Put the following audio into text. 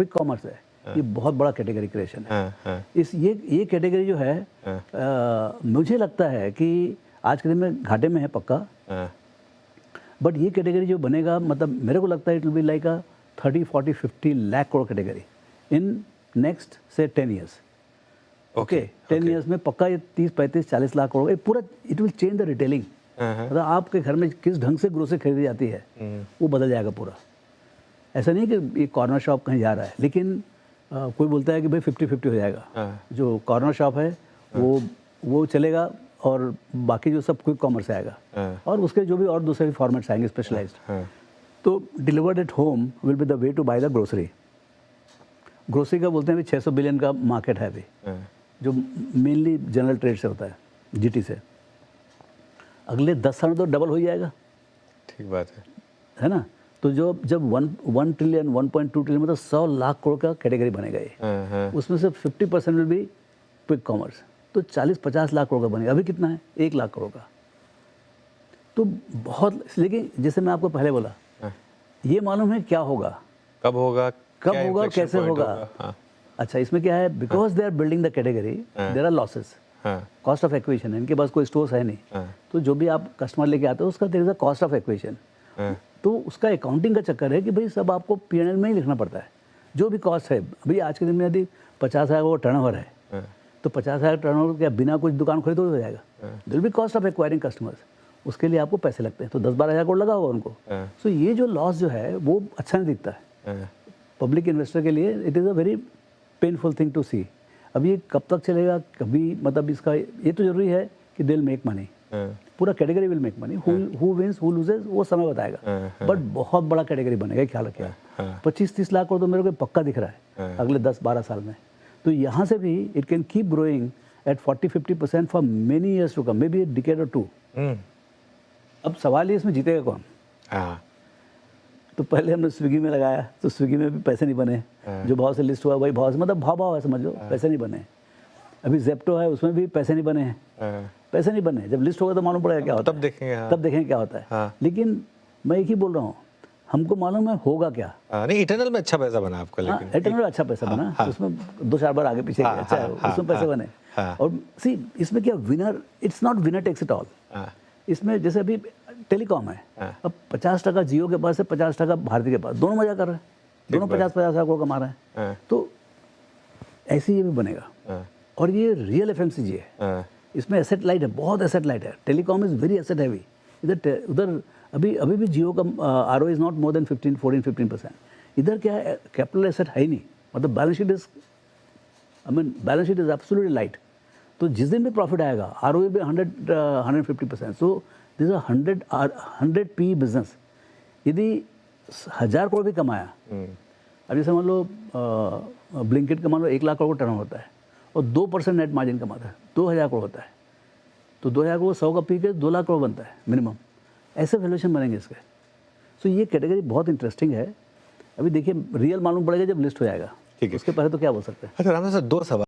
Quick commerce है, ये बहुत बड़ा कैटेगरी क्रिएशन है। इस ये कैटेगरी जो है मुझे लगता है कि आज के दिन में घाटे में है पक्का, बट ये कैटेगरी जो बनेगा, मतलब मेरे को लगता है it will be like a 30, 40, 50 lakh crore category in next से 10 ईयर्स। ओके 10 ईयर्स में पक्का ये 30, 35, 40 लाख करोड़, ये पूरा it will change the retailing. मतलब आपके घर में किस ढंग से ग्रोसरी खरीदी जाती है वो बदल जाएगा पूरा। ऐसा नहीं कि ये कॉर्नर शॉप कहीं जा रहा है, लेकिन कोई बोलता है कि भाई 50-50 हो जाएगा। जो कॉर्नर शॉप है वो चलेगा और बाकी जो सब क्विक कॉमर्स आएगा, और उसके जो भी और दूसरे भी फॉर्मेट्स आएंगे स्पेशलाइज्ड। तो delivered at home will be the way to buy the grocery. Grocery का बोलते हैं 600 बिलियन का मार्केट है अभी, जो मेनली जनरल ट्रेड से होता है, जीटी से। अगले 10 साल में तो डबल हो ही जाएगा। ठीक बात है ना। तो जो जब 1 ट्रिलियन 1.2 ट्रिलियन मतलब 100 लाख करोड़ का कैटेगरी बनेगा ये, उसमें से 50% विल बी क्विक कॉमर्स, तो 40-50 लाख करोड़ का बनेगा। अभी कितना है? 1 लाख करोड़ का। तो बहुत, लेकिन जैसे मैं आपको पहले बोला, ये मालूम है क्या होगा, कब होगा कैसे होगा। अच्छा, इसमें क्या है, because they are building the category, there are losses, cost of acquisition है, इनके पास कोई स्टोर्स है नहीं। तो जो भी आप कस्टमर लेके आते हो उसका there is a cost of acquisition. तो उसका अकाउंटिंग का चक्कर है कि भाई सब आपको P&L में ही लिखना पड़ता है, जो भी कॉस्ट है। अभी आज के दिन में यदि 50,000 वो टर्नओवर है, तो 50,000 टर्नओवर क्या बिना कुछ दुकान खोले तो हो जाएगा? There be cost of acquiring customers, उसके लिए आपको पैसे लगते हैं, तो 10-12 हज़ार करोड़ लगा होगा उनको। सो ये जो लॉस जो है वो अच्छा नहीं दिखता है पब्लिक इन्वेस्टर के लिए। It is a very painful thing to see. अब ये कब तक चलेगा, कभी, मतलब इसका ये तो जरूरी है कि दे विल मेक मनी, पूरा category will make money. Who wins who loses वो समय बताएगा, बट बहुत बड़ा कैटेगरी बनेगा, ख्याल रखिए। 25-30 लाख करोड़ तो मेरे को पक्का दिख रहा है अगले 10-12 साल में। तो यहाँ से भी it can keep growing at 40-50% for many years to come, may be a decade और 2। अब सवाल ये, इसमें जीतेगा कौन? तो पहले हमने स्विगी में लगाया, तो स्विगी में भी पैसे नहीं बने। जो भाव से लिस्ट हुआ वही भाव से, मतलब भाव है, समझ लो, पैसे नहीं बने। अभी जेप्टो है, उसमें भी पैसे नहीं बने हैं, पैसे नहीं बने। जब लिस्ट होगा तो मालूम पड़ेगा क्या होता है, तब देखेंगे क्या होता है। लेकिन मैं एक ही बोल रहा हूँ, हमको मालूम है होगा क्या। नहीं, इटर्नल में अच्छा पैसा बना आपका, लेकिन इटर्नल में अच्छा पैसा बना, उसमें 2-4 बार आगे पीछे अच्छा है, उसमें पैसे बने। और सी, इसमें क्या winner, it's not winner takes it all. इसमें जैसे अभी टेलीकॉम है, अब 50% जियो के पास है, 50% भारती के पास, दोनों मजा कर रहे हैं, दोनों 50-50 करोड़ कमा रहे हैं। तो ऐसे ये भी बनेगा। और ये रियल FMCG है, इसमें एसेट लाइट है, बहुत एसेट लाइट है। Telecom is very asset heavy. उधर अभी भी जियो का ROE is not more than 14-15%। इधर क्या है, कैपिटल एसेट है ही नहीं, मतलब balance sheet is absolutely light. तो जिस दिन भी प्रॉफिट आएगा, ROE भी 100-150%। So this is 100 PE business. यदि 1000 करोड़ भी कमाया, अब जैसे मान लो ब्लिंकिट का मान लो 1 लाख करोड़ टर्न होता है और 2% नेट मार्जिन कमाता है, 2000 करोड़ होता है। तो 2000 करोड़ 100 का पी के 2 लाख करोड़ बनता है मिनिमम। ऐसे वैल्यूएशन बनेंगे इसके। सो ये कैटेगरी बहुत इंटरेस्टिंग है। अभी देखिए, रियल मालूम पड़ेगा जब लिस्ट हो जाएगा। ठीक है, उसके पहले तो क्या बोल सकते हैं। अच्छा राम सर, 2 सवाल।